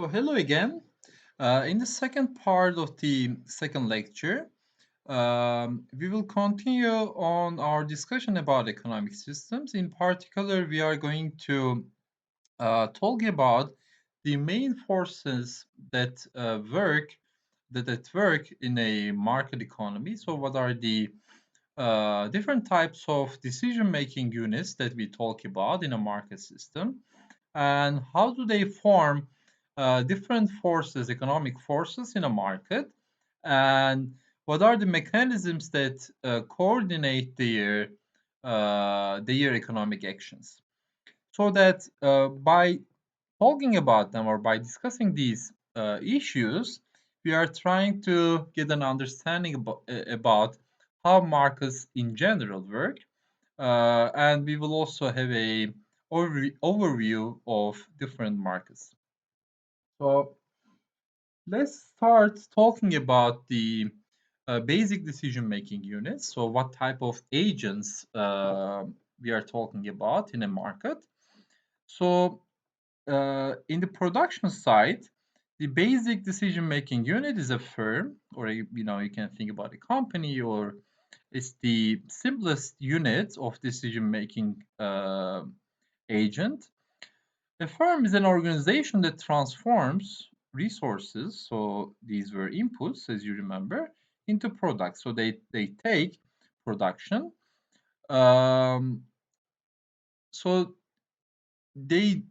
So hello again. In the second part of the second lecture, we will continue on our discussion about economic systems. In particular, we are going to talk about the main forces that work in a market economy. So, what are the different types of decision-making units that we talk about in a market system? And how do they form different forces, economic forces in a market, and what are the mechanisms that coordinate their economic actions? So that by talking about them or by discussing these issues, we are trying to get an understanding about how markets in general work, and we will also have a overview of different markets. So let's start talking about the basic decision-making units. So what type of agents we are talking about in a market. So in the production side, the basic decision-making unit is a firm, or you can think about a company, or it's the simplest unit of decision-making agent. A firm is an organization that transforms resources, so these were inputs, as you remember, into products. So they take production. Um, so they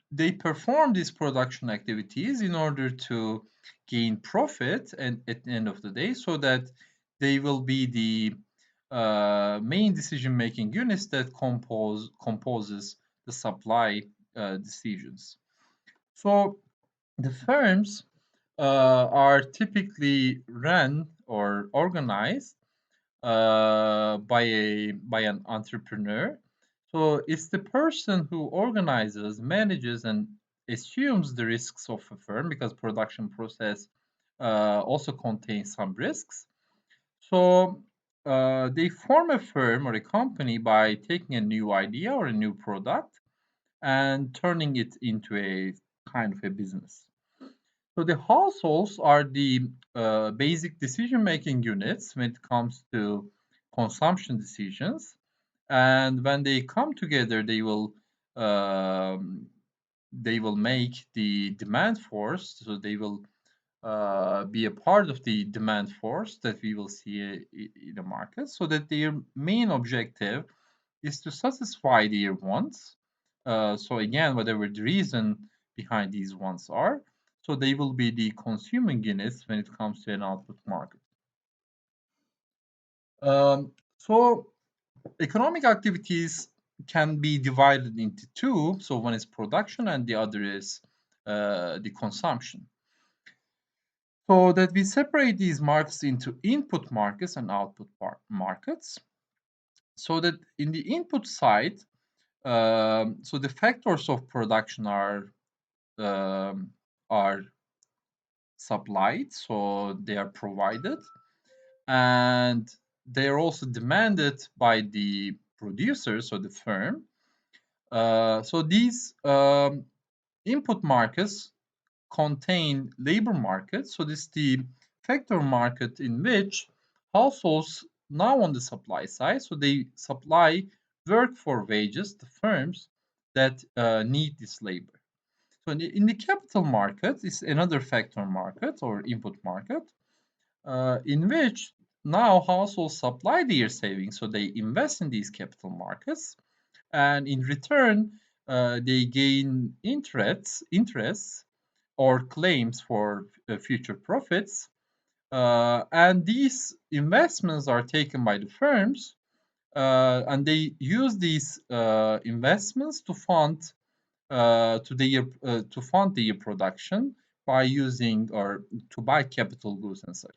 they perform these production activities in order to gain profit and at the end of the day, so that they will be the main decision making units that composes the supply decisions. So the firms are typically run or organized by an entrepreneur. So it's the person who organizes, manages, and assumes the risks of a firm, because production process also contains some risks. So they form a firm or a company by taking a new idea or a new product and turning it into a kind of a business. So the households are the basic decision-making units when it comes to consumption decisions, and when they come together, um, they will make the demand force. So they will be a part of the demand force that we will see in the market. So that their main objective is to satisfy their wants. So again, whatever the reason behind these wants are, so they will be the consuming units when it comes to an output market. So economic activities can be divided into two. So one is production and the other is the consumption. So that we separate these markets into input markets and output markets. So that in the input side, so the factors of production are supplied, so they are provided, and they are also demanded by the producers or the firm. So these input markets contain labor markets. So this is the factor market in which households now on the supply side, so they supply work for wages, the firms that need this labor. So in the capital market is another factor market or input market, in which now households supply their savings, so they invest in these capital markets, and in return, they gain interests or claims for future profits. And these investments are taken by the firms, and they use these investments to fund their production by using or to buy capital goods and such.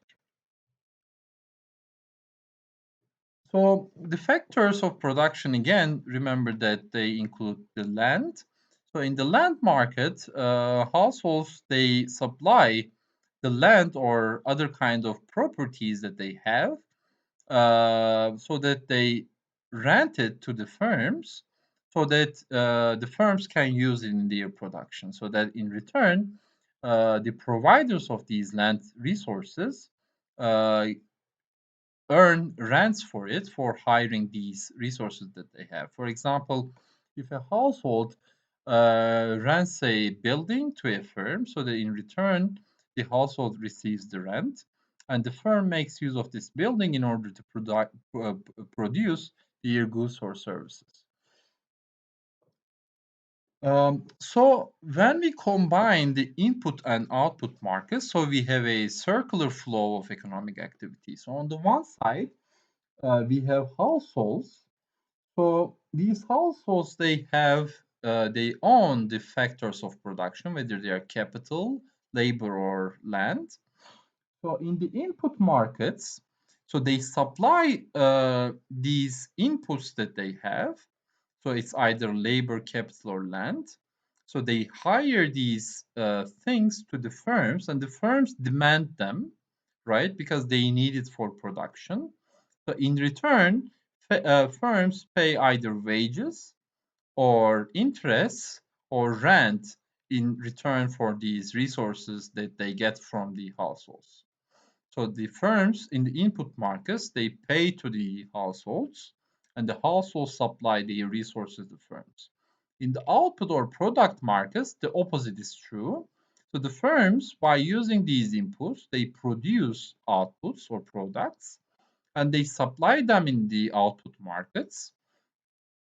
So the factors of production, again, remember that they include the land. So in the land market, households, they supply the land or other kind of properties that they have, so that they rent it to the firms, so that the firms can use it in their production. So that in return, the providers of these land resources uh, earn rents for it for hiring these resources that they have. For example, if a household rents a building to a firm, so that in return the household receives the rent, and the firm makes use of this building in order to produce their goods or services. So when we combine the input and output markets, so we have a circular flow of economic activity. So on the one side, we have households. So these households, they own the factors of production, whether they are capital, labor, or land. So in the input markets, so they supply these inputs that they have. So it's either labor, capital, or land. So they hire these things to the firms, and the firms demand them, right? Because they need it for production. So in return, firms pay either wages or interest or rent in return for these resources that they get from the households. So the firms in the input markets, they pay to the households, and the households supply the resources to firms. In the output or product markets, the opposite is true. So the firms, by using these inputs, they produce outputs or products, and they supply them in the output markets.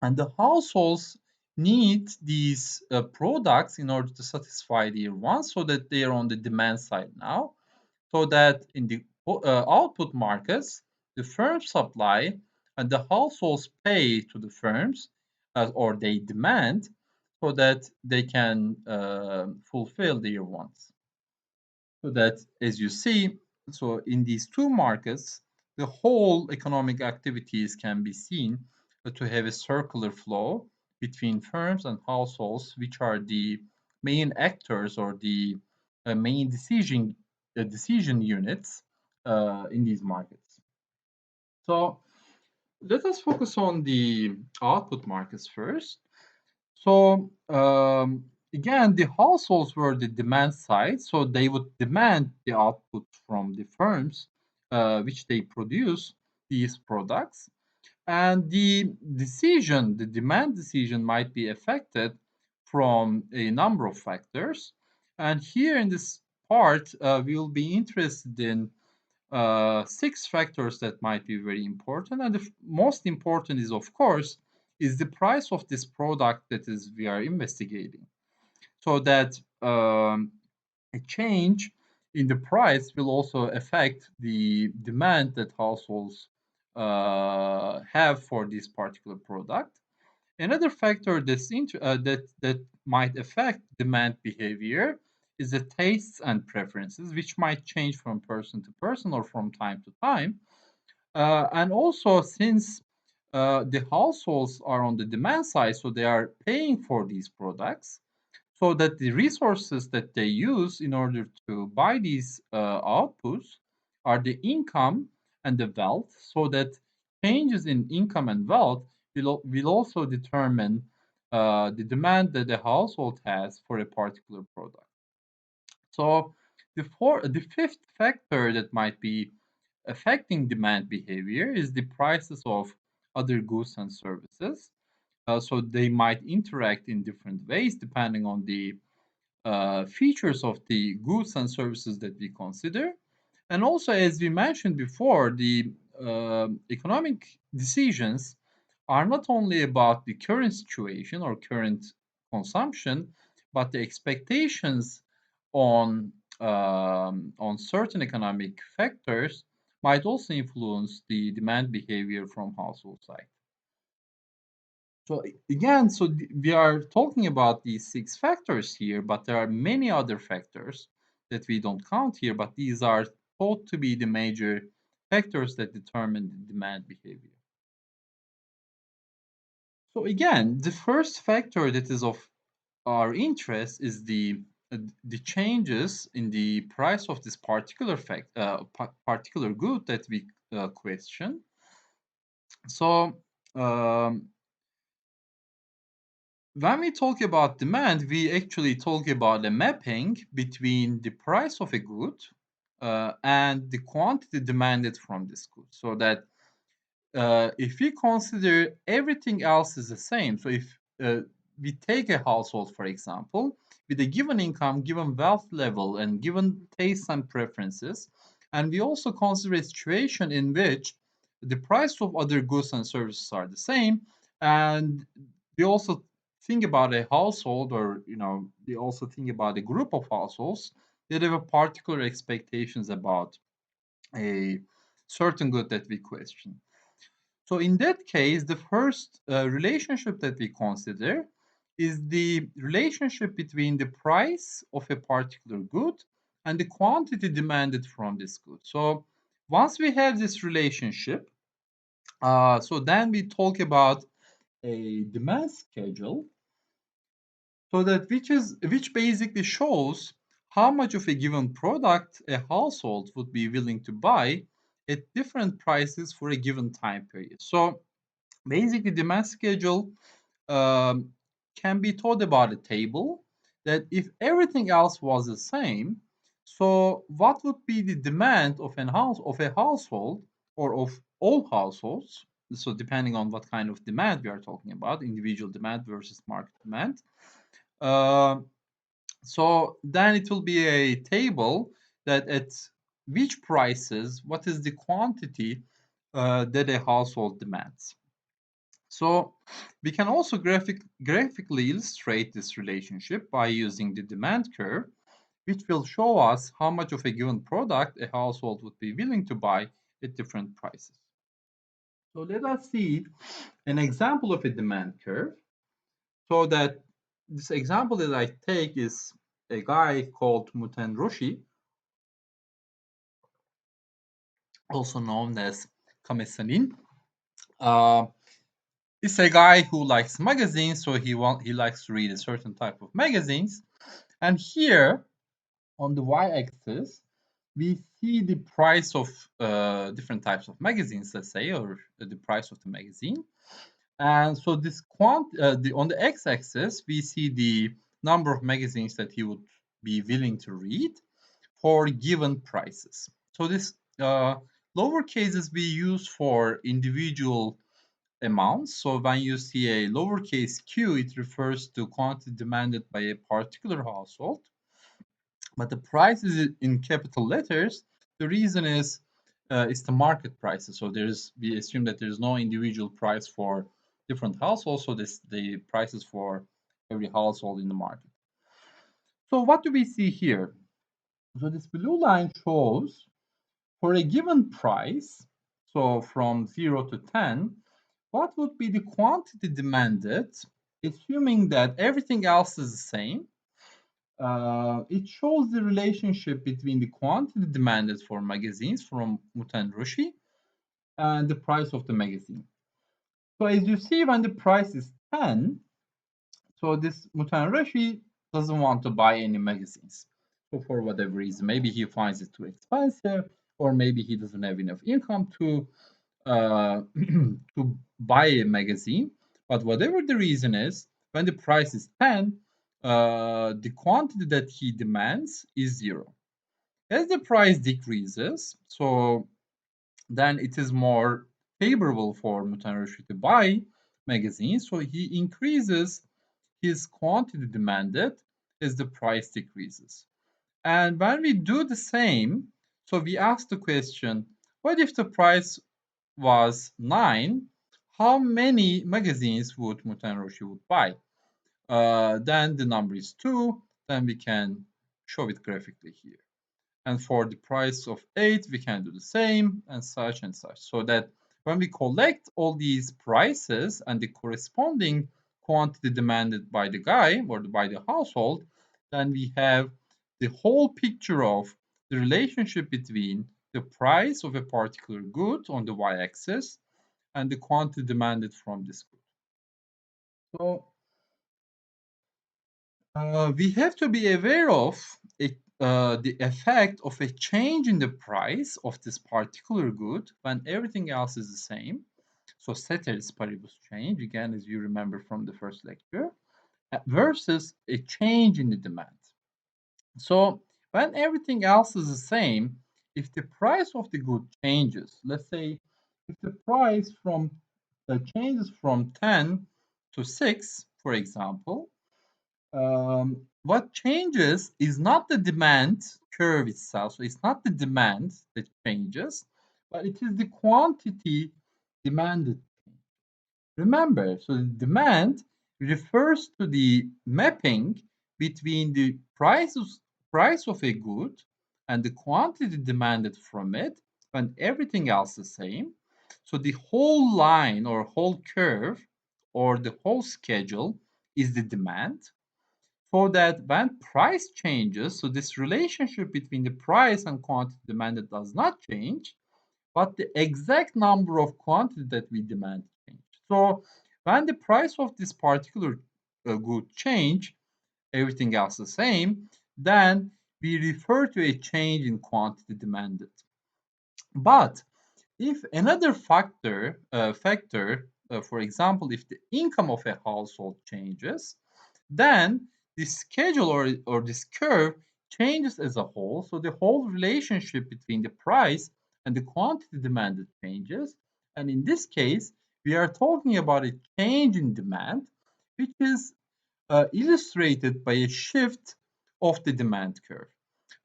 And the households need these products in order to satisfy their wants, so that they are on the demand side now, so that in the output markets, the firms supply and the households pay to the firms, or they demand, so that they can fulfill their wants. So that, as you see, so in these two markets, the whole economic activities can be seen to have a circular flow between firms and households, which are the main actors or the main decision units in these markets. So let us focus on the output markets first. So again, the households were the demand side, so they would demand the output from the firms, which they produce these products, and the demand decision might be affected from a number of factors. And here in this part, we will be interested in six factors that might be very important, and the most important is, of course, is the price of this product that is we are investigating, so that a change in the price will also affect the demand that households have for this particular product. Another factor that might affect demand behavior is the tastes and preferences, which might change from person to person or from time to time. And also, since the households are on the demand side, so they are paying for these products, so that the resources that they use in order to buy these outputs are the income and the wealth, so that changes in income and wealth will also determine the demand that the household has for a particular product. So the fifth factor that might be affecting demand behavior is the prices of other goods and services. So they might interact in different ways depending on the features of the goods and services that we consider. And also, as we mentioned before, the economic decisions are not only about the current situation or current consumption, but the expectations on certain economic factors might also influence the demand behavior from household side. So again, we are talking about these six factors here, but there are many other factors that we don't count here, but these are thought to be the major factors that determine the demand behavior. So again, the first factor that is of our interest is the changes in the price of this particular good that we question. So um, when we talk about demand, we actually talk about a mapping between the price of a good and the quantity demanded from this good. So that if we consider everything else is the same, so if we take a household, for example, with a given income, given wealth level, and given tastes and preferences, and we also consider a situation in which the price of other goods and services are the same, and we also think about a household, or we also think about a group of households that have a particular expectations about a certain good that we question. So in that case, the first relationship that we consider is the relationship between the price of a particular good and the quantity demanded from this good. So once we have this relationship, so then we talk about a demand schedule, so that which basically shows how much of a given product a household would be willing to buy at different prices for a given time period. So basically, demand schedule um, can be thought about a table that if everything else was the same, so what would be the demand of a household, or of all households? So depending on what kind of demand we are talking about, individual demand versus market demand. Uh, so then it will be a table that at which prices, what is the quantity that a household demands. So we can also graphically illustrate this relationship by using the demand curve, which will show us how much of a given product a household would be willing to buy at different prices. So let us see an example of a demand curve. So that this example that I take is a guy called Muten Roshi, also known as Kamesanin. Uh, He's a guy who likes magazines, so he likes to read a certain type of magazines. And here on the y-axis, we see the price of different types of magazines, let's say, or the price of the magazine. And so on the x-axis, we see the number of magazines that he would be willing to read for given prices. So this lower cases we use for individual amounts. So when you see a lowercase q, it refers to quantity demanded by a particular household. But the price is in capital letters. The reason is it's the market prices. So we assume that there's no individual price for different households. So this the prices for every household in the market. So what do we see here? So this blue line shows for a given price, so from 0 to 10, what would be the quantity demanded, assuming that everything else is the same? It shows the relationship between the quantity demanded for magazines from Muten Roshi and the price of the magazine. So as you see, when the price is 10, so this Muten Roshi doesn't want to buy any magazines. So for whatever reason, maybe he finds it too expensive, or maybe he doesn't have enough income to buy a magazine. But whatever the reason is, when the price is 10, the quantity that he demands is 0. As the price decreases, so then it is more favorable for Mutanaroshi to buy magazines. So he increases his quantity demanded as the price decreases. And when we do the same, so we ask the question, what if the price was 9, how many magazines would Muten Roshi would buy? Then the number is 2, then we can show it graphically here. And for the price of 8, we can do the same, and such and such. So that when we collect all these prices and the corresponding quantity demanded by the guy or by the household, then we have the whole picture of the relationship between the price of a particular good on the y-axis and the quantity demanded from this good. So we have to be aware of the effect of a change in the price of this particular good when everything else is the same. So ceteris paribus change, again, as you remember from the first lecture. versus a change in the demand. So when everything else is the same, if the price of the good changes, let's say if the price from changes from 10 to 6, for example, what changes is not the demand curve itself. So it's not the demand that changes, but it is the quantity demanded. Remember, so the demand refers to the mapping between the price of a good and the quantity demanded from it when everything else is the same. So the whole line or whole curve or the whole schedule is the demand. So that when price changes, so this relationship between the price and quantity demanded does not change, but the exact number of quantity that we demand change. So when the price of this particular good change, everything else the same, then we refer to a change in quantity demanded. But if another factor, for example, if the income of a household changes, then the schedule or this curve changes as a whole. So the whole relationship between the price and the quantity demanded changes. And in this case, we are talking about a change in demand, which is illustrated by a shift of the demand curve,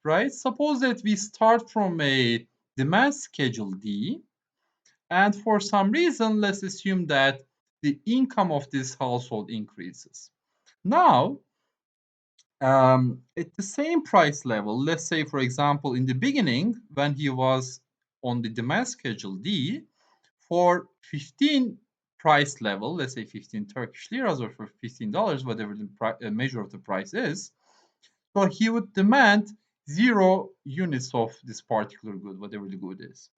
right? Suppose that we start from a demand schedule D, and for some reason, let's assume that the income of this household increases. Now, at the same price level, let's say, for example, in the beginning, when he was on the demand schedule D, for 15 price level, let's say 15 Turkish liras or for $15, whatever the measure of the price is, so he would demand 0 units of this particular good, whatever the good is.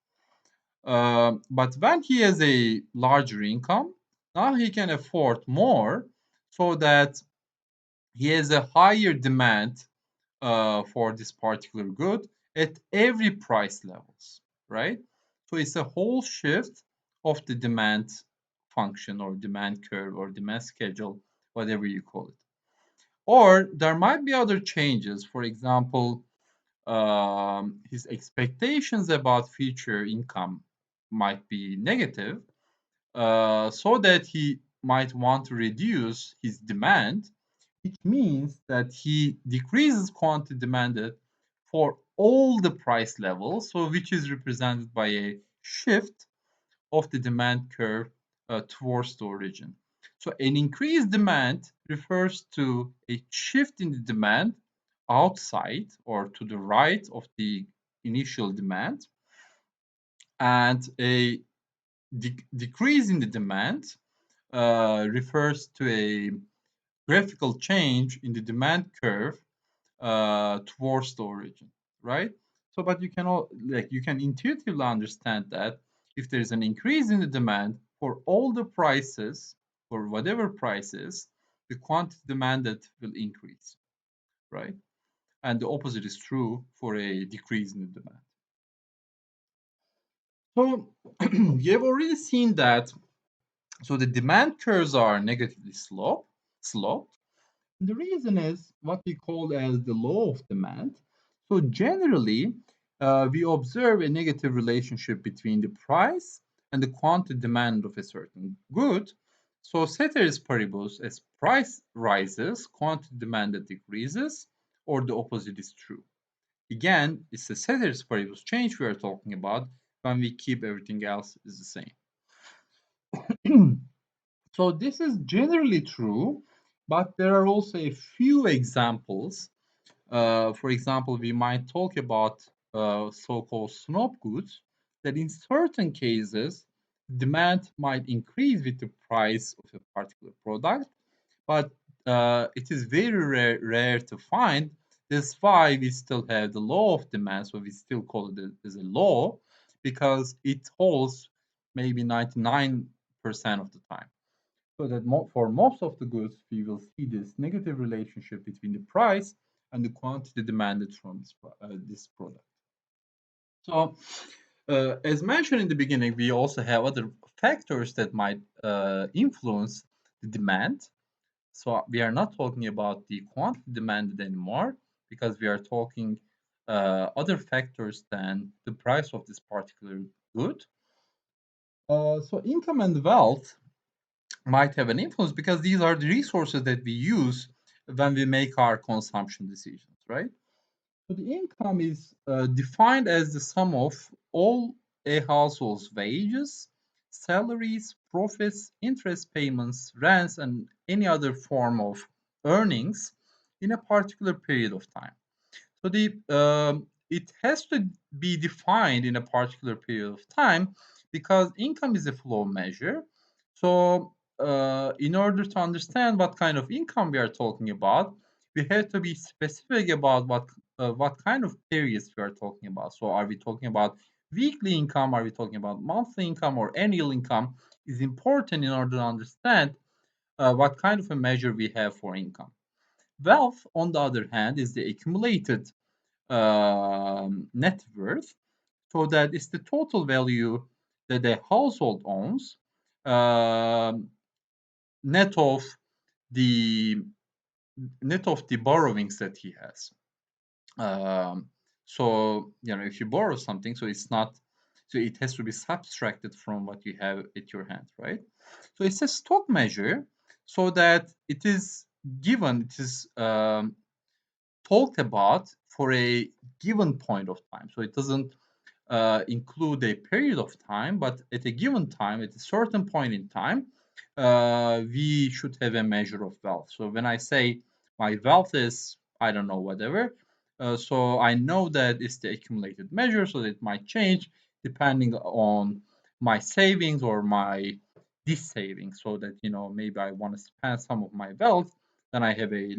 But when he has a larger income, now he can afford more so that he has a higher demand for this particular good at every price levels, right? So it's a whole shift of the demand function or demand curve or demand schedule, whatever you call it. Or there might be other changes. For example, his expectations about future income might be negative, so that he might want to reduce his demand, which means that he decreases quantity demanded for all the price levels, so which is represented by a shift of the demand curve towards the origin. So an increased demand refers to a shift in the demand outside or to the right of the initial demand, and a decrease in the demand refers to a graphical change in the demand curve towards the origin, right? So, but you can you can intuitively understand that if there is an increase in the demand for all the prices, for whatever prices, the quantity demanded will increase, right? And the opposite is true for a decrease in the demand. So you have already seen that. So the demand curves are negatively sloped. The reason is what we call as the law of demand. So generally, we observe a negative relationship between the price and the quantity demand of a certain good. So ceteris paribus, as price rises, quantity demanded decreases, or the opposite is true. Again, it's the ceteris paribus change we are talking about when we keep everything else is the same. So this is generally true, but there are also a few examples. For example, we might talk about so-called snob goods that in certain cases, demand might increase with the price of a particular product, but it is very rare to find. That's why we still have the law of demand, so we still call it as a law, because it holds maybe 99% of the time. So that for most of the goods, we will see this negative relationship between the price and the quantity demanded from this product. So, as mentioned in the beginning, we also have other factors that might influence the demand. So we are not talking about the quantity demanded anymore because we are talking other factors than the price of this particular good. So income and wealth might have an influence because these are the resources that we use when we make our consumption decisions, right? So the income is defined as the sum of all a household's wages, salaries, profits, interest payments, rents, and any other form of earnings in a particular period of time. So the it has to be defined in a particular period of time because income is a flow measure. So in order to understand what kind of income we are talking about, we have to be specific about what kind of periods we are talking about. So are we talking about weekly income? Are we talking about monthly income or annual income? Is important in order to understand what kind of a measure we have for income. Wealth, on the other hand, is the accumulated net worth. So that is the total value that a household owns, um, net of the borrowings that he has. Um, so if you borrow something, so it's not, so it has to be subtracted from what you have at your hand, right? So it's a stock measure, so that it is given, it is talked about for a given point of time. So it doesn't include a period of time, but at a given time, at a certain point in time, we should have a measure of wealth. So when I say my wealth is, I don't know, whatever, so I know that it's the accumulated measure, so it might change depending on my savings or my savings. So that maybe I want to spend some of my wealth, then I have a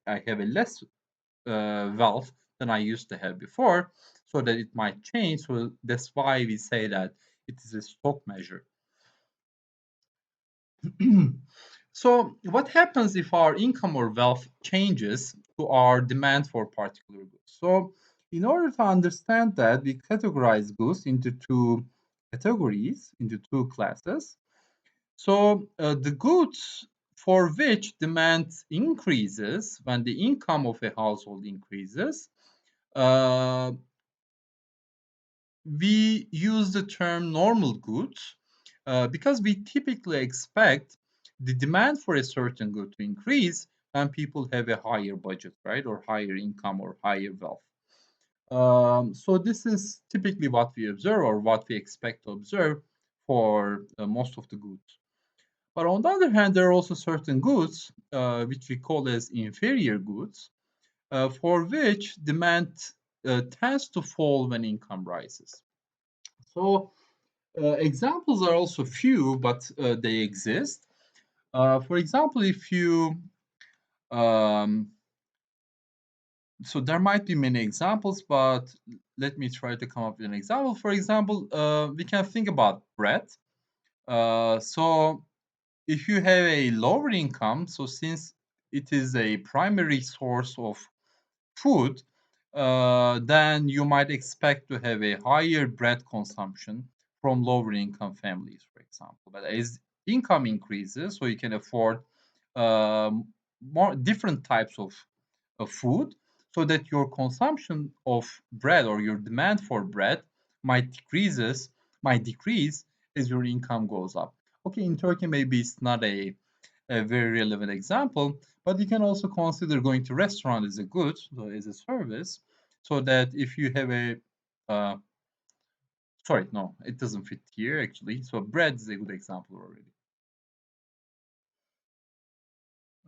I have a less wealth than I used to have before, so that it might change. So that's why we say that it is a stock measure. So what happens if our income or wealth changes to our demand for particular goods? So in order to understand that, we categorize goods into two categories, into two classes. So the goods for which demand increases when the income of a household increases, uh, we use the term normal goods because we typically expect the demand for a certain good to increase when people have a higher budget, right, or higher income or higher wealth. So this is typically what we observe or what we expect to observe for most of the goods. But on the other hand, there are also certain goods which we call as inferior goods, for which demand tends to fall when income rises. So examples are also few, but they exist. For example, if you um, so there might be many examples, but let me try to come up with an example. For example, we can think about bread. So if you have a lower income, so since it is a primary source of food, then you might expect to have a higher bread consumption from lower income families, for example. But as income increases, so you can afford um, more different types of food, so that your consumption of bread or your demand for bread might decrease as your income goes up. Okay, in Turkey, maybe it's not a very relevant example, but you can also consider going to restaurant as a good, so as a service, so that if you have a uh, sorry, no, it doesn't fit here actually. So bread is a good example already.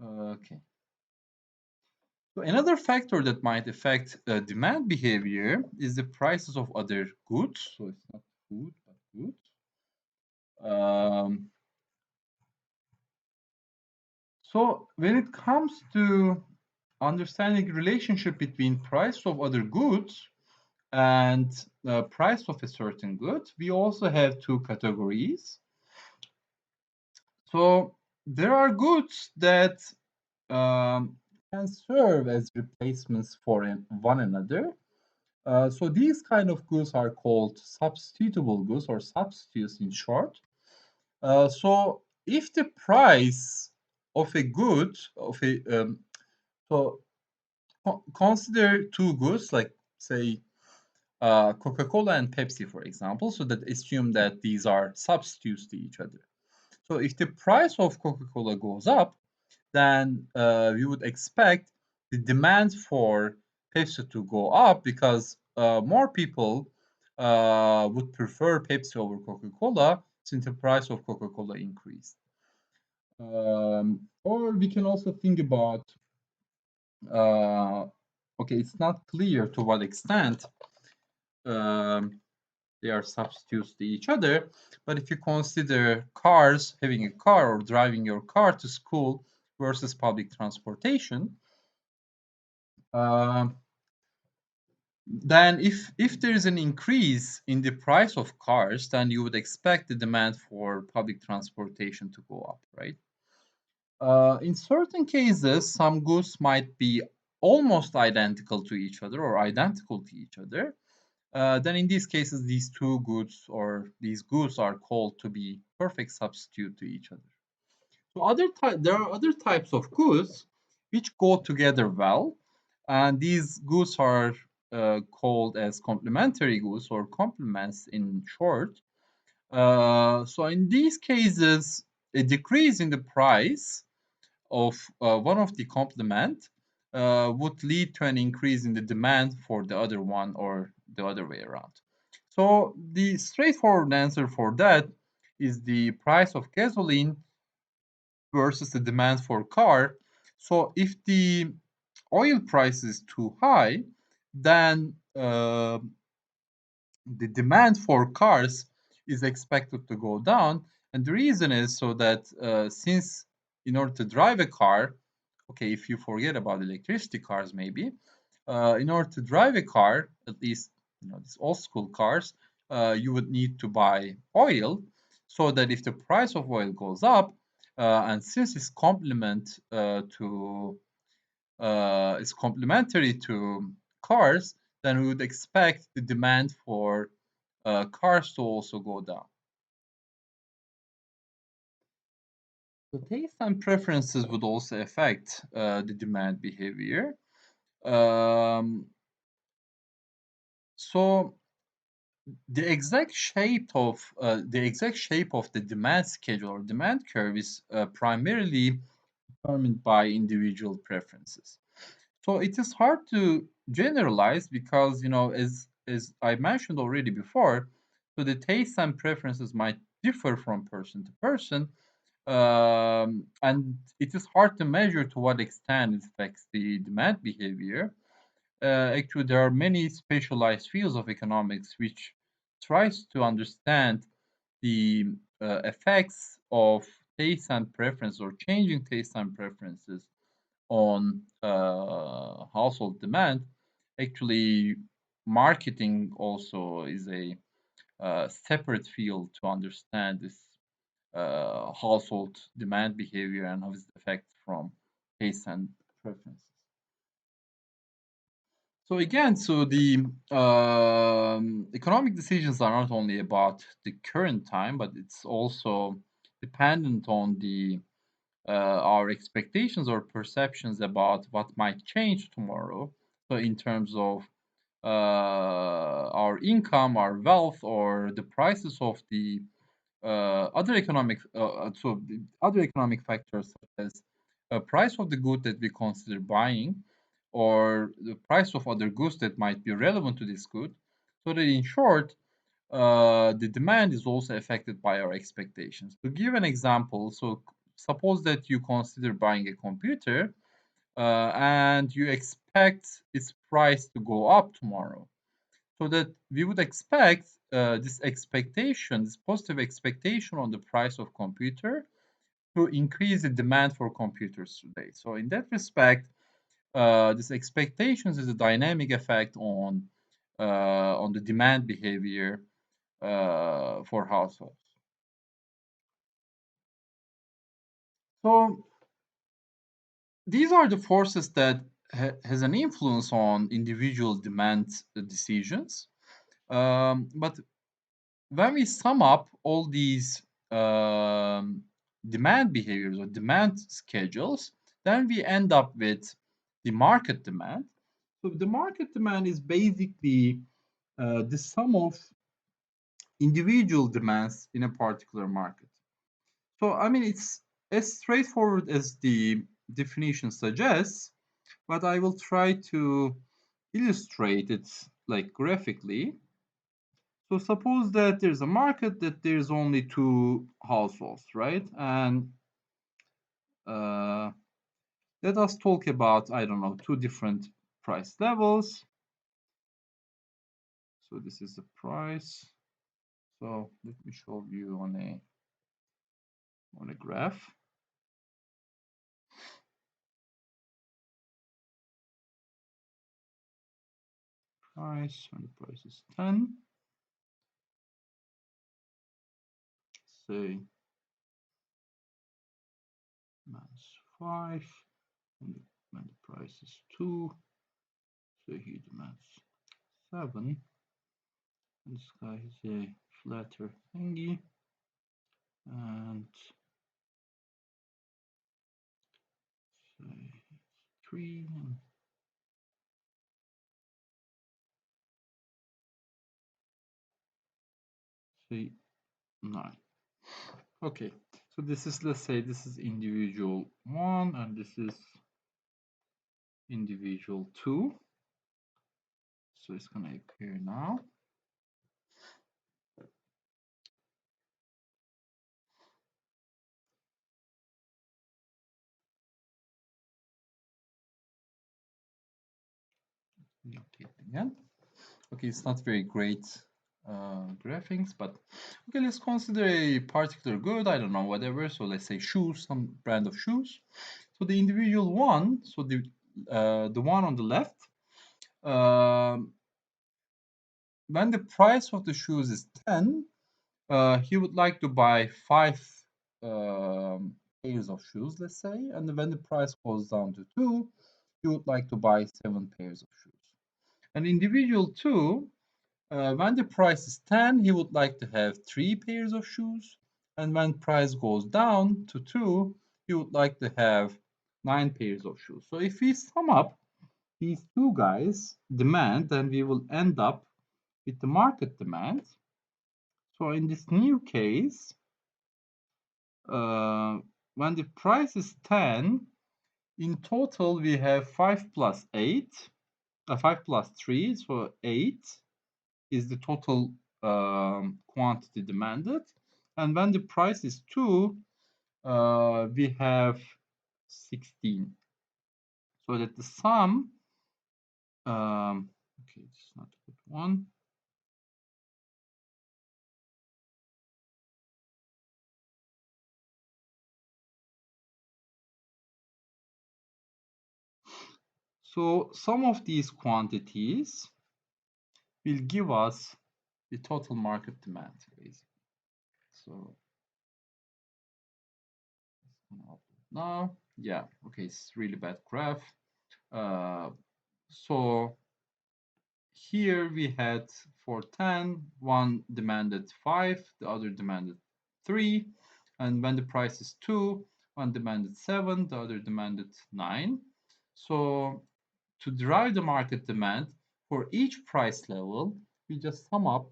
Okay. So another factor that might affect demand behavior is the prices of other goods. So it's not food, but goods. Um, so when it comes to understanding the relationship between price of other goods and price of a certain good, we also have two categories. So there are goods that can serve as replacements for one another. So these kind of goods are called substitutable goods or substitutes in short. So if the price of a good of a so consider two goods like say Coca-Cola and Pepsi, for example, so that assume that these are substitutes to each other. So if the price of Coca-Cola goes up, then we would expect the demand for Pepsi to go up because more people would prefer Pepsi over Coca-Cola since the price of Coca-Cola increased. Or we can also think about, okay, it's not clear to what extent um, they are substitutes to each other. But if you consider cars, having a car or driving your car to school versus public transportation, um, then if there is an increase in the price of cars, then you would expect the demand for public transportation to go up, right? In certain cases, some goods might be almost identical to each other or identical to each other. Then in these cases, these two goods or these goods are called to be perfect substitute to each other. So there are other types of goods which go together well, and these goods are called as complementary goods or complements in short. So in these cases, a decrease in the price of one of the complement would lead to an increase in the demand for the other one or the other way around. So the straightforward answer for that is the price of gasoline versus the demand for car. So if the oil price is too high, then the demand for cars is expected to go down. And the reason is so that since in order to drive a car, okay, if you forget about electricity cars, maybe in order to drive a car, at least these old school cars, you would need to buy oil, so that if the price of oil goes up, and since it's complementary to cars, then we would expect the demand for cars to also go down. So taste and preferences would also affect the demand behavior. Um, so the exact shape of the demand schedule or demand curve is primarily determined by individual preferences. So it is hard to generalize because as I mentioned already before, so the tastes and preferences might differ from person to person, and it is hard to measure to what extent it affects the demand behavior. Actually, there are many specialized fields of economics which tries to understand the effects of taste and preference or changing taste and preferences on household demand. Actually, marketing also is a separate field to understand this household demand behavior and how it's affected from taste and preferences. So again, so the economic decisions are not only about the current time, but it's also dependent on the our expectations or perceptions about what might change tomorrow. So in terms of our income, our wealth, or the prices of the other economic factors such as price of the good that we consider buying or the price of other goods that might be relevant to this good. So that in short, the demand is also affected by our expectations. To give an example, so suppose that you consider buying a computer and you expect its price to go up tomorrow. So that we would expect this positive expectation on the price of computer to increase the demand for computers today. So in that respect, this expectations is a dynamic effect on the demand behavior for households. So these are the forces that has an influence on individual demand decisions. But when we sum up all these um, demand behaviors or demand schedules, then we end up with the market demand. So the market demand is basically the sum of individual demands in a particular market. So, I mean, it's as straightforward as the definition suggests, but I will try to illustrate it like graphically. So suppose that there's a market that there's only two households, right? And uh, let us talk about, I don't know, two different price levels. So this is the price. So let me show you on a graph. Price, and the price is 10. Say minus 5. And when the price is 2, so here demands 7. And this guy is a flatter thingy. And say 3 and say 9. Okay, so this is, let's say this is individual 1 and this is individual 2. So it's going to appear now. Okay, again. Okay, it's not very great graphics, but okay, let's consider a particular good, I don't know, whatever. So let's say shoes, some brand of shoes. So the individual one, so the one on the left, when the price of the shoes is 10, he would like to buy 5 pairs of shoes, let's say, and when the price goes down to 2, he would like to buy 7 pairs of shoes. And individual 2, when the price is 10, he would like to have 3 pairs of shoes. And when price goes down to 2, he would like to have 9 pairs of shoes. So if we sum up these two guys' demand, then we will end up with the market demand. So in this new case, when the price is 10, in total we have 5 plus 8, 5 plus 3, so 8 is the total quantity demanded. And when the price is 2, we have 16. So that the sum, okay, it's not a good one. So some of these quantities will give us the total market demand, basically. So now, yeah, okay, it's really bad graph. So here we had for 10, one demanded 5, the other demanded 3, and when the price is 2, one demanded 7, the other demanded 9. So to derive the market demand for each price level, we just sum up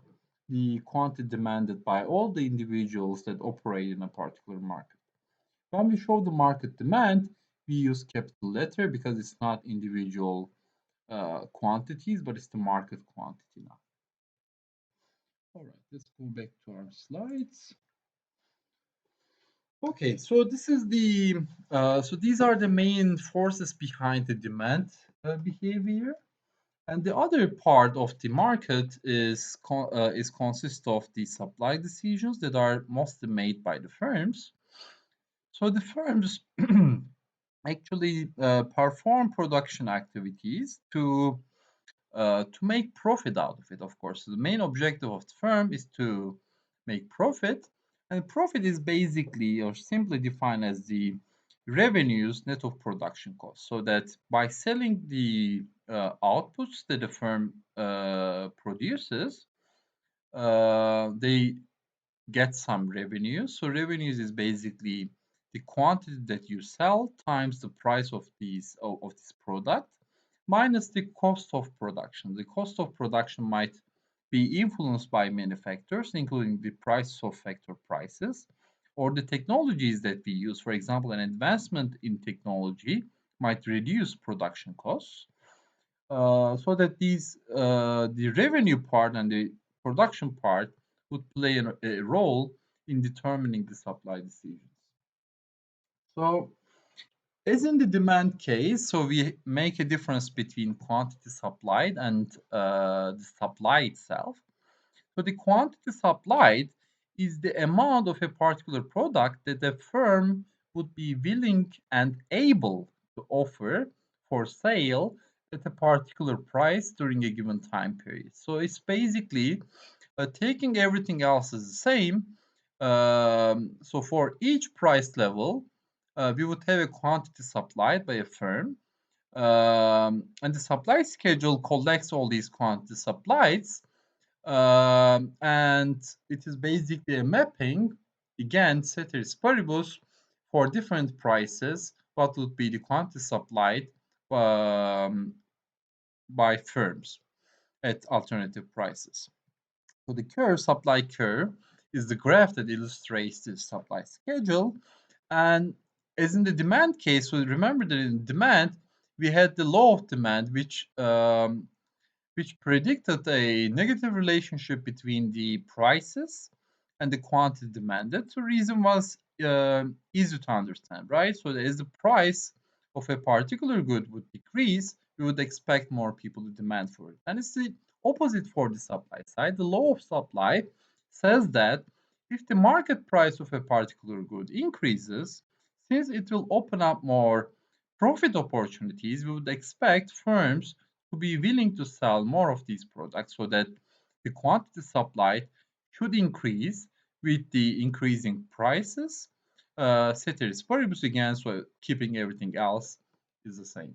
the quantity demanded by all the individuals that operate in a particular market. When we show the market demand, we use capital letter because it's not individual quantities, but it's the market quantity now. All right, let's go back to our slides. Okay, so this is so these are the main forces behind the demand behavior. And the other part of the market is consists of the supply decisions that are mostly made by the firms. So the firms actually perform production activities to make profit out of it, of course. So the main objective of the firm is to make profit, and profit is basically or simply defined as the revenues net of production costs. So that by selling the outputs that the firm produces, they get some revenues. So revenues is basically the quantity that you sell times the price of this product minus the cost of production. The cost of production might be influenced by many factors, including the price of factor prices or the technologies that we use. For example, an advancement in technology might reduce production costs, so that the revenue part and the production part would play a role in determining the supply decisions. So, as in the demand case, so we make a difference between quantity supplied and the supply itself. So the quantity supplied is the amount of a particular product that a firm would be willing and able to offer for sale at a particular price during a given time period. So it's basically taking everything else as the same. So for each price level, we would have a quantity supplied by a firm, and the supply schedule collects all these quantity supplies, and it is basically a mapping, again, ceteris paribus, for different prices, what would be the quantity supplied um, by firms at alternative prices. So the supply curve, is the graph that illustrates the supply schedule. And as in the demand case, so remember that in demand, we had the law of demand, which predicted a negative relationship between the prices and the quantity demanded. The reason was easy to understand, right? So as the price of a particular good would decrease, we would expect more people to demand for it. And it's the opposite for the supply side. The law of supply says that if the market price of a particular good increases, since it will open up more profit opportunities, we would expect firms to be willing to sell more of these products, so that the quantity supplied should increase with the increasing prices. Ceteris paribus again, so keeping everything else is the same.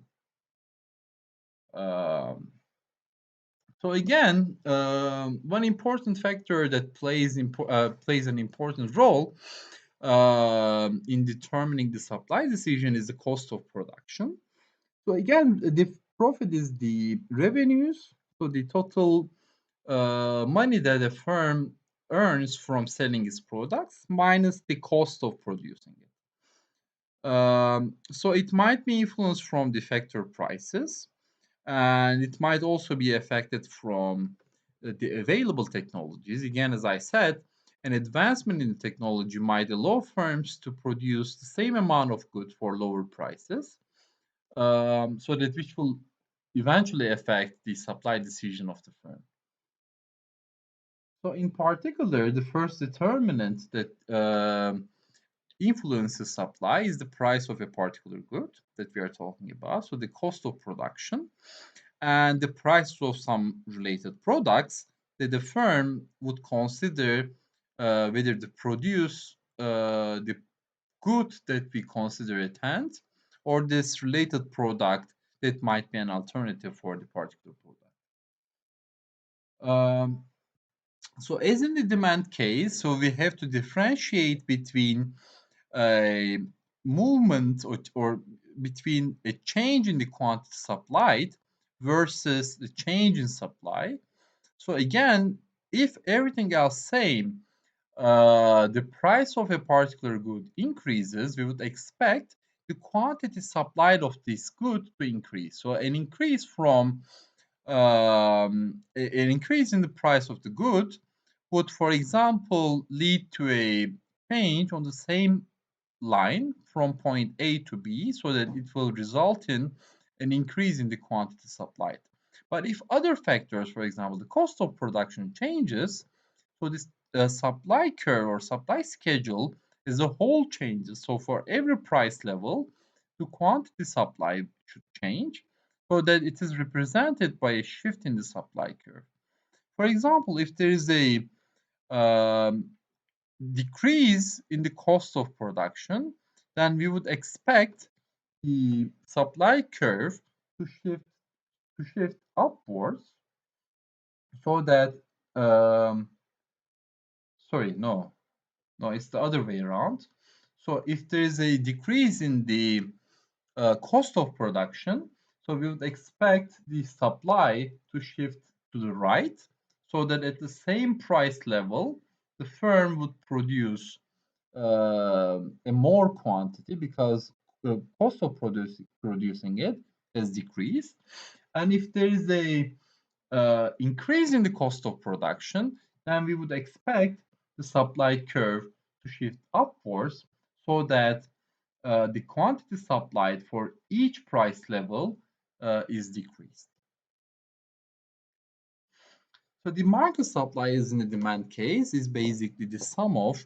So again, one important factor that plays an important role in determining the supply decision is the cost of production. So again, the profit is the revenues, so the total money that a firm earns from selling its products minus the cost of producing it. So it might be influenced from the factor prices, and it might also be affected from the available technologies. Again, as I said, an advancement in technology might allow firms to produce the same amount of goods for lower prices, so that which will eventually affect the supply decision of the firm. So in particular, the first determinant that influences supply is the price of a particular good that we are talking about. So the cost of production and the price of some related products that the firm would consider whether to produce the good that we consider at hand, or this related product that might be an alternative for the particular product. Um, so as in the demand case, so we have to differentiate between a movement, or between a change in the quantity supplied versus the change in supply. So again, if everything else same, the price of a particular good increases, we would expect the quantity supplied of this good to increase. So an increase from an increase in the price of the good would, for example, lead to a change on the same line from point A to B, so that it will result in an increase in the quantity supplied. But if other factors, for example, the cost of production changes, so this supply curve or supply schedule as a whole changes. So for every price level, the quantity supply should change, so that it is represented by a shift in the supply curve. For example, if there is a um, decrease in the cost of production, then we would expect the supply curve to shift upwards, so that sorry, no, it's the other way around. So if there is a decrease in the cost of production, so we would expect the supply to shift to the right, so that at the same price level, the firm would produce a more quantity because the cost of producing it has decreased. And if there is a increase in the cost of production, then we would expect the supply curve to shift upwards so that the quantity supplied for each price level is decreased. So the market supply is in the demand case is basically the sum of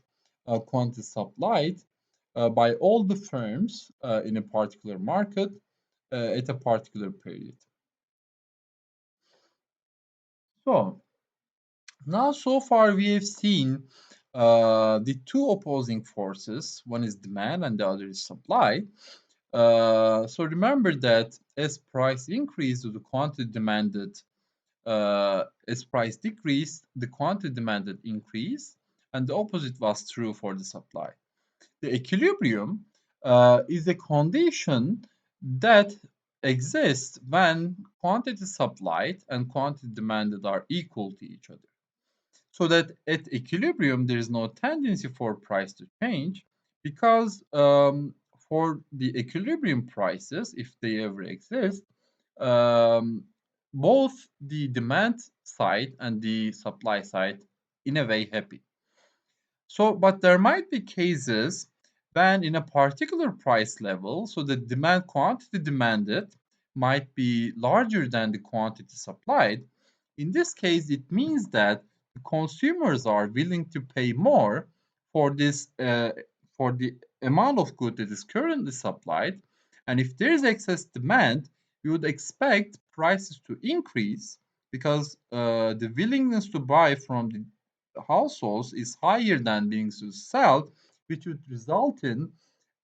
quantity supplied by all the firms in a particular market at a particular period. So now so far we have seen the two opposing forces. One is demand and the other is supply. So remember that as price increases, the quantity demanded as price decreased, the quantity demanded increased, and the opposite was true for the supply. The equilibrium is a condition that exists when quantity supplied and quantity demanded are equal to each other. So that at equilibrium, there is no tendency for price to change because for the equilibrium prices, if they ever exist, um, both the demand side and the supply side in a way happy. So, but there might be cases when in a particular price level, so the demand quantity demanded might be larger than the quantity supplied. In this case, it means that the consumers are willing to pay more for this for the amount of good that is currently supplied. And if there is excess demand, you would expect prices to increase because the willingness to buy from the households is higher than being to sell, which would result in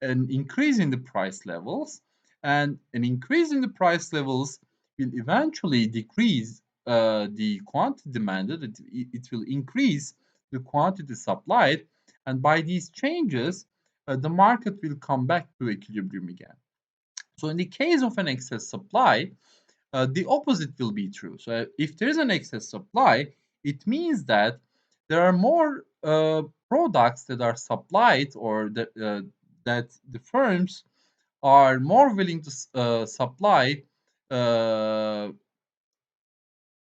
an increase in the price levels. And an increase in the price levels will eventually decrease the quantity demanded, it will increase the quantity supplied. And by these changes, the market will come back to equilibrium again. So, in the case of an excess supply, the opposite will be true. So if there is an excess supply, it means that there are more products that are supplied or that the firms are more willing to supply uh,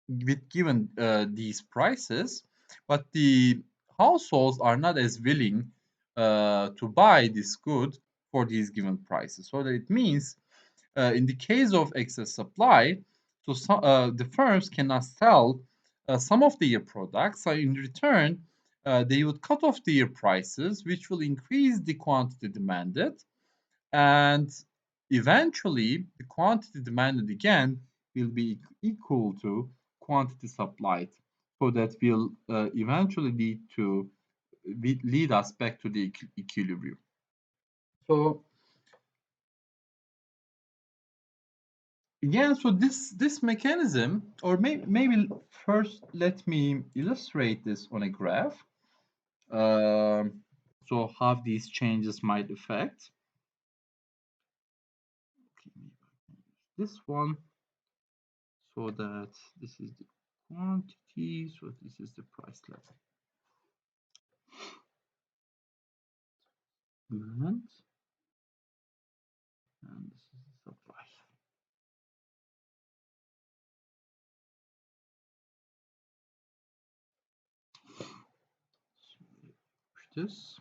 with given these prices, but the households are not as willing to buy this good for these given prices. So that it means in the case of excess supply, so the firms cannot sell some of their products. So in return, they would cut off their prices, which will increase the quantity demanded, and eventually the quantity demanded again will be equal to quantity supplied. So that will eventually lead us back to the equilibrium. So yeah, so this mechanism, or maybe first let me illustrate this on a graph. Um, so how these changes might affect. Okay, maybe I can use this one, so that this is the quantity, so this is the price level. Demand, and this is the supply. So push this.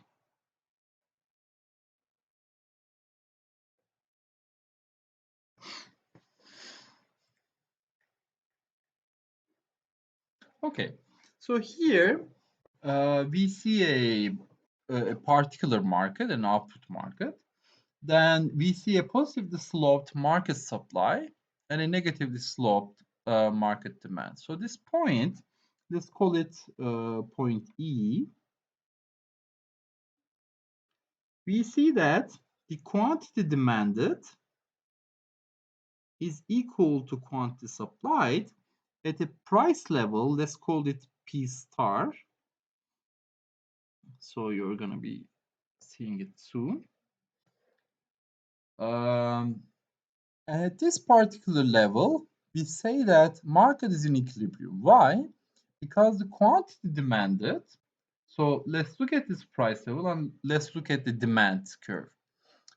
Okay, so here we see a particular market, an output market. Then we see a positively sloped market supply and a negatively sloped market demand. So this point, let's call it point E. We see that the quantity demanded is equal to quantity supplied at a price level, let's call it P star. So you're going to be seeing it soon. At this particular level, we say that market is in equilibrium. Why? Because the quantity demanded. So let's look at this price level and let's look at the demand curve.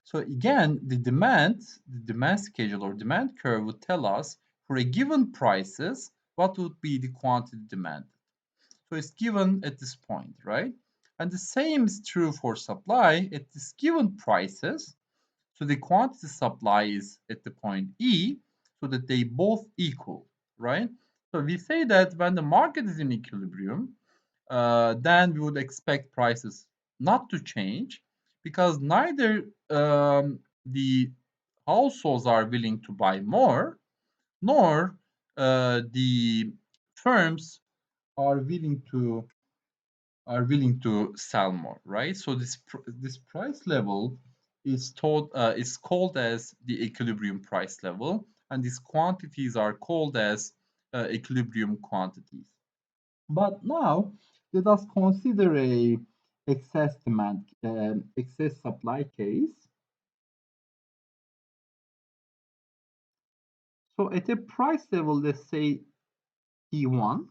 So again, the demand schedule or demand curve would tell us for a given prices, what would be the quantity demanded. So it's given at this point, right? And the same is true for supply at this given prices. So the quantity supply is at the point E, so that they both equal, right? So we say that when the market is in equilibrium, then we would expect prices not to change because neither the households are willing to buy more, nor the firms are willing to sell more, right? So this price level is called as the equilibrium price level, and these quantities are called as equilibrium quantities. But now let us consider a excess demand, excess supply case. So at a price level, let's say P1,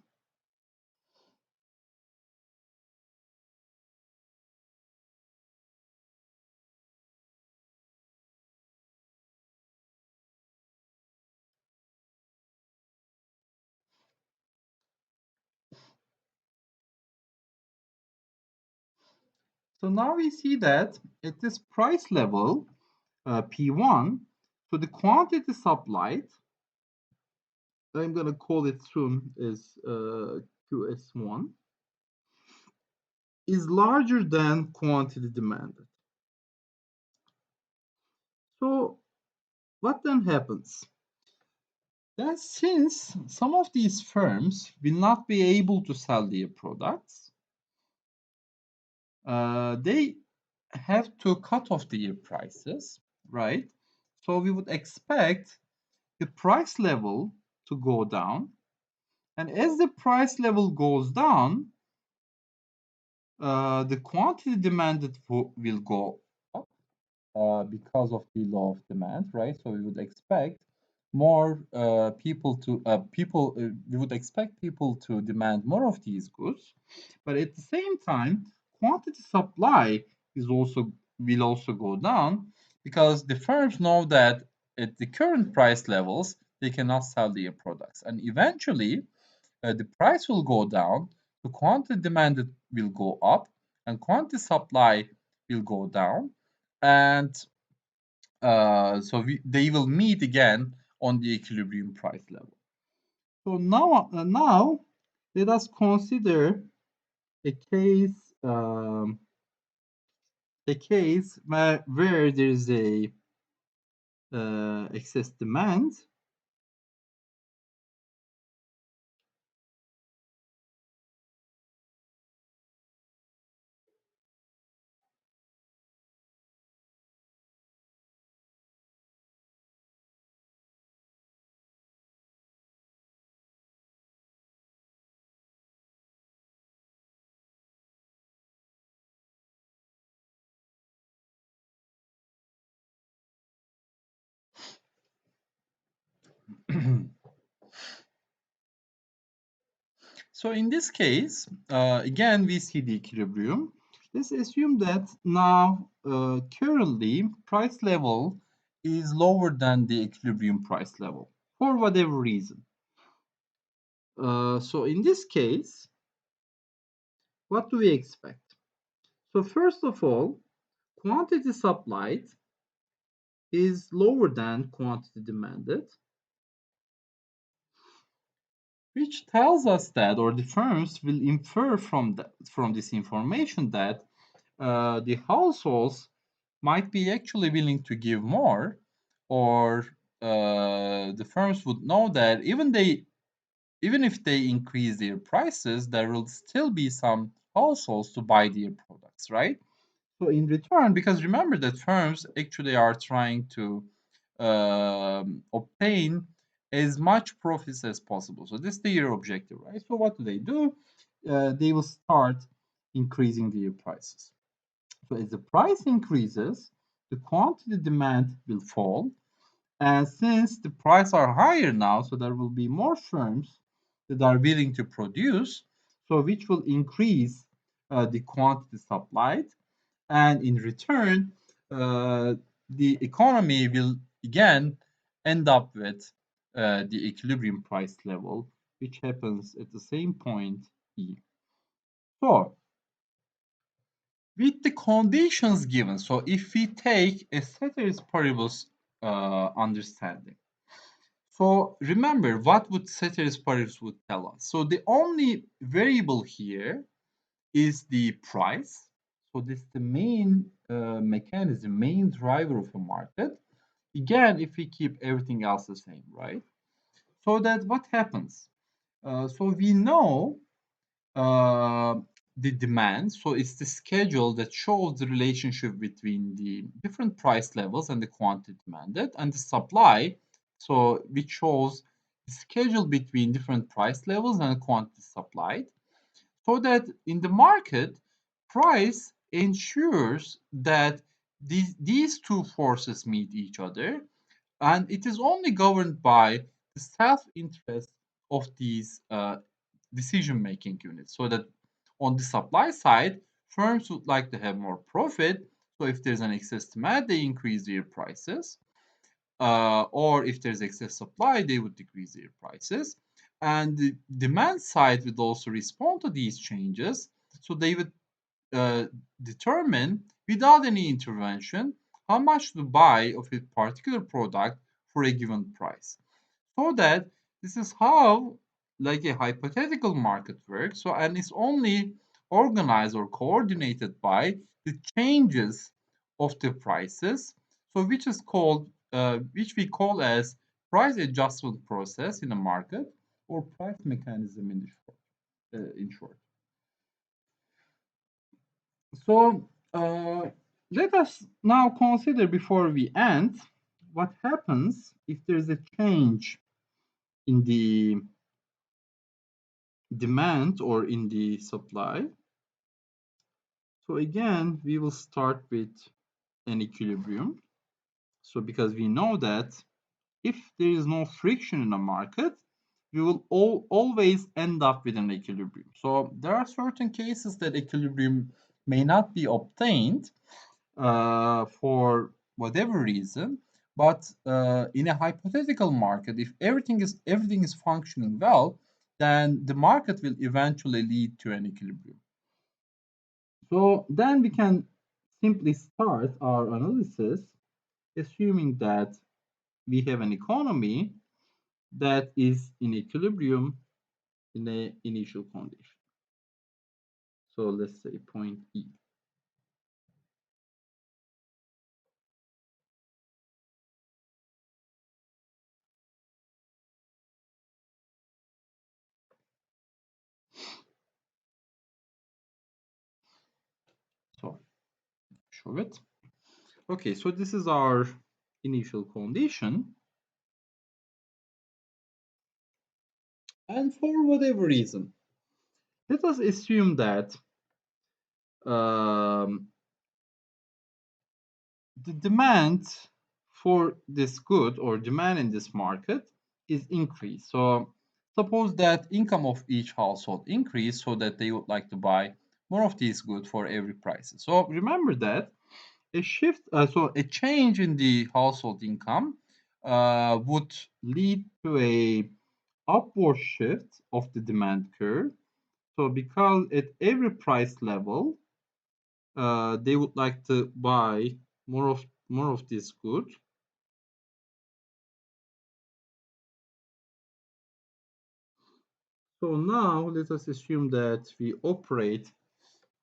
so now we see that at this price level, P1, so the quantity supplied, I'm going to call it soon as QS1, is larger than quantity demanded. So what then happens? Then since some of these firms will not be able to sell their products, they have to cut off their prices, right? So we would expect the price level to go down. And as the price level goes down, the quantity demanded will go up because of the law of demand, right? So we would expect more we would expect people to demand more of these goods, but at the same time, quantity supply will also go down because the firms know that at the current price levels they cannot sell their products, and eventually the price will go down, the quantity demanded will go up, and quantity supply will go down, and they will meet again on the equilibrium price level. So now let us consider a case where there is a excess demand. So in this case, again, we see the equilibrium. Let's assume that now currently price level is lower than the equilibrium price level for whatever reason. So in this case, what do we expect? So first of all, quantity supplied is lower than quantity demanded, which tells us that, or the firms will infer from this information that the households might be actually willing to give more, or the firms would know that even if they increase their prices, there will still be some households to buy their products, right? So in return, because remember that firms actually are trying to obtain as much profits as possible. So this is their objective, right? So what do? They will start increasing their prices. So as the price increases, the quantity demand will fall. And since the prices are higher now, so there will be more firms that are willing to produce, so which will increase the quantity supplied. And in return, uh, the economy will again end up with the equilibrium price level, which happens at the same point E. So with the conditions given, so if we take a ceteris paribus understanding, so remember what would ceteris paribus would tell us. So the only variable here is the price. So this is the main mechanism, main driver of a market. Again, if we keep everything else the same, right? So that what happens? So we know uh, the demand. So it's the schedule that shows the relationship between the different price levels and the quantity demanded, and the supply, so which shows the schedule between different price levels and the quantity supplied. So that in the market, price ensures that these two forces meet each other, and it is only governed by the self-interest of these decision-making units. So that on the supply side, firms would like to have more profit. So if there's an excess demand, they increase their prices. Or if there's excess supply, they would decrease their prices. And the demand side would also respond to these changes. So they would uh, determine without any intervention how much to buy of a particular product for a given price. So that this is how like a hypothetical market works. So and it's only organized or coordinated by the changes of the prices. So which is called which we call as price adjustment process in a market or price mechanism in the short, in short. So let us now consider before we end what happens if there's a change in the demand or in the supply. So again, we will start with an equilibrium. So because we know that if there is no friction in a market, we will always end up with an equilibrium. So there are certain cases that equilibrium may not be obtained for whatever reason. But in a hypothetical market, if everything is functioning well, then the market will eventually lead to an equilibrium. So then we can simply start our analysis, assuming that we have an economy that is in equilibrium in the initial condition. So let's say point E. So show it. Okay, so this is our initial condition. And for whatever reason, let us assume that um, the demand for this good or demand in this market is increased. So suppose that income of each household increase so that they would like to buy more of these goods for every price. So remember that so a change in the household income would lead to a upward shift of the demand curve. So because at every price level, they would like to buy more of this good. So now let us assume that we operate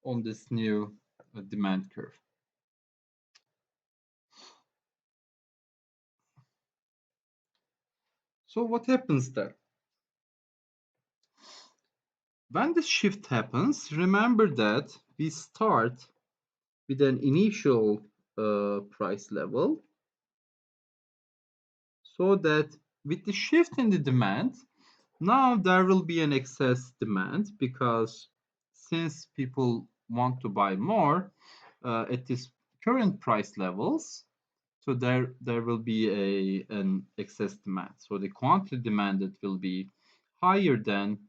on this new demand curve. So what happens then? When this shift happens, remember that we start with an initial price level, so that with the shift in the demand, now there will be an excess demand because since people want to buy more, at this current price levels, so there will be an excess demand. So the quantity demanded will be higher than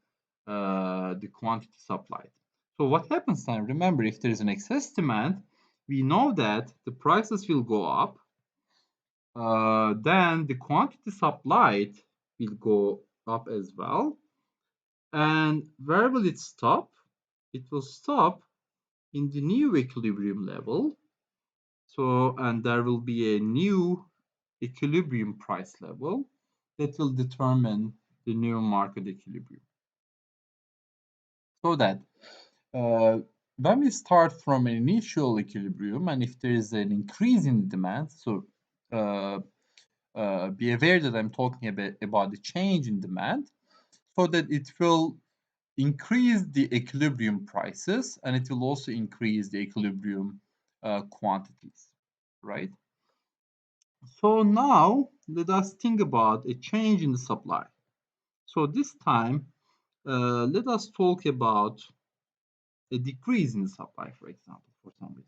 the quantity supplied. So what happens then? Remember, if there is an excess demand, we know that the prices will go up. Then the quantity supplied will go up as well. And where will it stop? It will stop in the new equilibrium level. So, and there will be a new equilibrium price level that will determine the new market equilibrium. So that when we start from an initial equilibrium, and if there is an increase in demand, so uh, be aware that I'm talking about the change in demand, so that it will increase the equilibrium prices and it will also increase the equilibrium quantities, right? So now let us think about a change in the supply. So this time, let us talk about a decrease in the supply, for example, for some reason.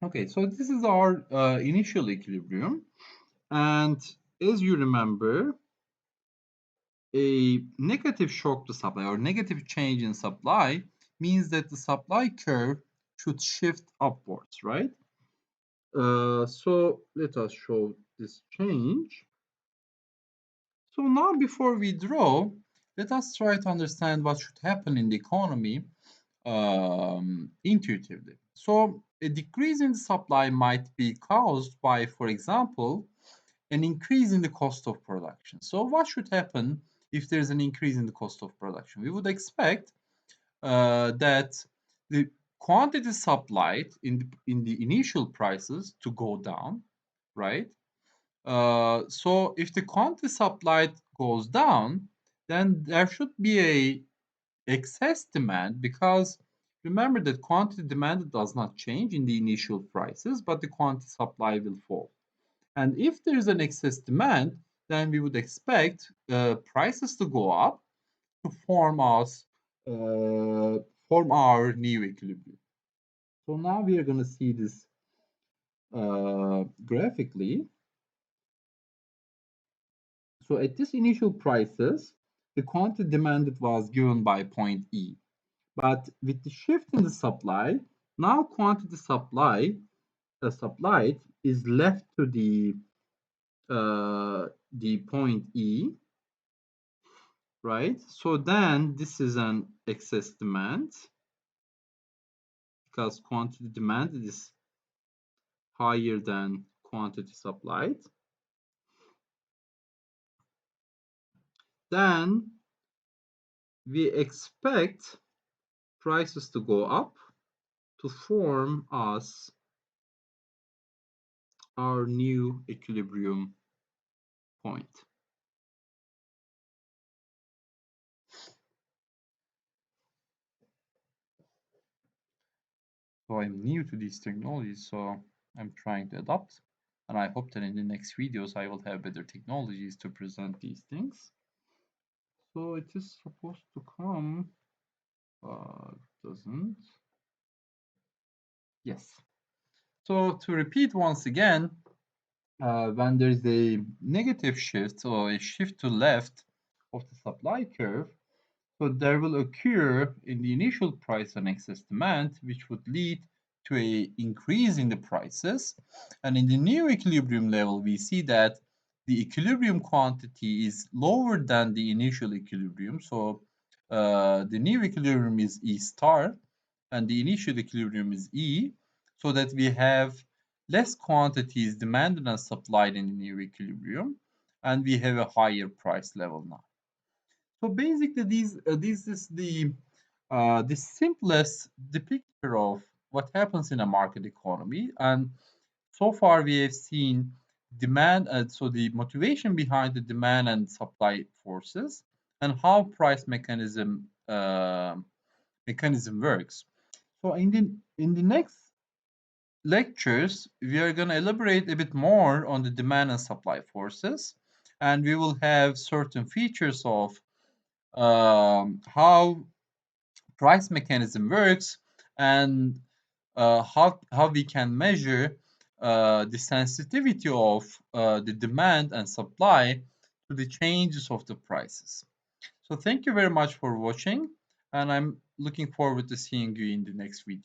Okay, so this is our initial equilibrium. And as you remember, a negative shock to supply or negative change in supply means that the supply curve should shift upwards, right? So let us show this change. So now before we draw, let us try to understand what should happen in the economy intuitively. So a decrease in the supply might be caused by, for example, an increase in the cost of production. So what should happen if there's an increase in the cost of production? We would expect that the quantity supplied in the initial prices to go down, right? So if the quantity supplied goes down, then there should be a excess demand because remember that quantity demanded does not change in the initial prices, but the quantity supply will fall. And if there is an excess demand, then we would expect prices to go up to form our new equilibrium. So now we are going to see this graphically. So at this initial prices, the quantity demanded was given by point E. But with the shift in the supply, now quantity supplied is left to the point E, right? So then this is an excess demand because quantity demanded is higher than quantity supplied. Then we expect prices to go up to form us our new equilibrium point. So I'm new to these technologies, so I'm trying to adapt. And I hope that in the next videos I will have better technologies to present these things. So it is supposed to come, doesn't. Yes. So to repeat once again, when there is a negative shift or a shift to left of the supply curve, so there will occur in the initial price an excess demand, which would lead to a increase in the prices. And in the new equilibrium level, we see that the equilibrium quantity is lower than the initial equilibrium. So the new equilibrium is E star, and the initial equilibrium is E, so that we have less quantities demanded and supplied in the new equilibrium, and we have a higher price level now. So basically, this is the simplest picture of what happens in a market economy. And so far we have seen demand, so the motivation behind the demand and supply forces, and how price mechanism works. So in the next lectures, we are going to elaborate a bit more on the demand and supply forces, and we will have certain features of how price mechanism works, and how we can measure the sensitivity of the demand and supply to the changes of the prices. So thank you very much for watching, and I'm looking forward to seeing you in the next video.